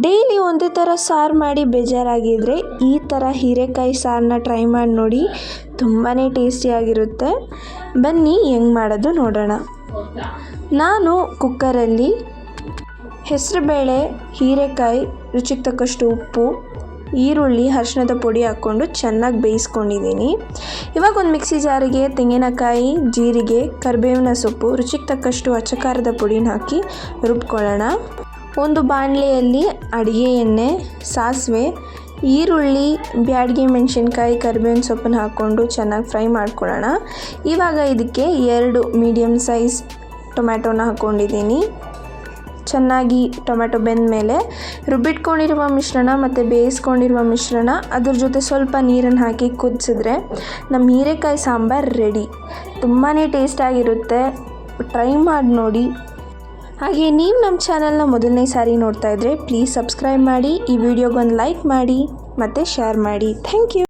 Daily ಒಂದೇ ಥರ ಸಾರು ಮಾಡಿ ಬೇಜಾರಾಗಿದ್ದರೆ ಈ ಥರ ಹೀರೆಕಾಯಿ ಸಾರನ್ನ ಟ್ರೈ ಮಾಡಿ ನೋಡಿ, ತುಂಬಾ ಟೇಸ್ಟಿಯಾಗಿರುತ್ತೆ. ಬನ್ನಿ ಹೆಂಗೆ ಮಾಡೋದು ನೋಡೋಣ. ನಾನು ಕುಕ್ಕರಲ್ಲಿ ಹೆಸರುಬೇಳೆ, ಹೀರೆಕಾಯಿ, ರುಚಿಗೆ ತಕ್ಕಷ್ಟು ಉಪ್ಪು, ಈರುಳ್ಳಿ, ಅರಿಶಿಣದ ಪುಡಿ ಹಾಕ್ಕೊಂಡು ಚೆನ್ನಾಗಿ ಬೇಯಿಸ್ಕೊಂಡಿದ್ದೀನಿ. ಇವಾಗ ಒಂದು ಮಿಕ್ಸಿ ಜಾರಿಗೆ ತೆಂಗಿನಕಾಯಿ, ಜೀರಿಗೆ, ಕರಿಬೇವಿನ ಸೊಪ್ಪು, ರುಚಿಗೆ ತಕ್ಕಷ್ಟು ಅಚ್ಚ ಖಾರದ ಪುಡಿನ ಹಾಕಿ ರುಬ್ಕೊಳ್ಳೋಣ. ಒಂದು ಬಾಣಲೆಯಲ್ಲಿ ಅಡುಗೆ ಎಣ್ಣೆ, ಸಾಸಿವೆ, ಈರುಳ್ಳಿ, ಬ್ಯಾಡಗಿ ಮೆಣಸಿನ್ಕಾಯಿ, ಕರಿಬೇವಿನ ಸೊಪ್ಪನ್ನು ಹಾಕ್ಕೊಂಡು ಚೆನ್ನಾಗಿ ಫ್ರೈ ಮಾಡ್ಕೊಳ್ಳೋಣ. ಇವಾಗ ಇದಕ್ಕೆ 2 ಮೀಡಿಯಮ್ ಸೈಜ್ ಟೊಮ್ಯಾಟೋನ ಹಾಕ್ಕೊಂಡಿದ್ದೀನಿ. ಚೆನ್ನಾಗಿ ಟೊಮ್ಯಾಟೊ ಬೆಂದ ಮೇಲೆ ರುಬ್ಬಿಟ್ಕೊಂಡಿರುವ ಮಿಶ್ರಣ ಮತ್ತು ಬೇಯಿಸ್ಕೊಂಡಿರುವ ಮಿಶ್ರಣ, ಅದ್ರ ಜೊತೆ ಸ್ವಲ್ಪ ನೀರನ್ನು ಹಾಕಿ ಕುದಿಸಿದ್ರೆ ನಮ್ಮ ಹೀರೆಕಾಯಿ ಸಾಂಬಾರು ರೆಡಿ. ತುಂಬಾ ಟೇಸ್ಟಾಗಿರುತ್ತೆ, ಟ್ರೈ ಮಾಡಿ ನೋಡಿ. ಹಾಗೆ ನೀವು ನಮ್ಮ ಚಾನಲ್ನ ಮೊದಲನೇ ಸಾರಿ ನೋಡ್ತಾ ಇದ್ದರೆ ಪ್ಲೀಸ್ ಸಬ್ಸ್ಕ್ರೈಬ್ ಮಾಡಿ, ಈ ವಿಡಿಯೋಗೊಂದು ಲೈಕ್ ಮಾಡಿ ಮತ್ತು ಶೇರ್ ಮಾಡಿ. Thank you.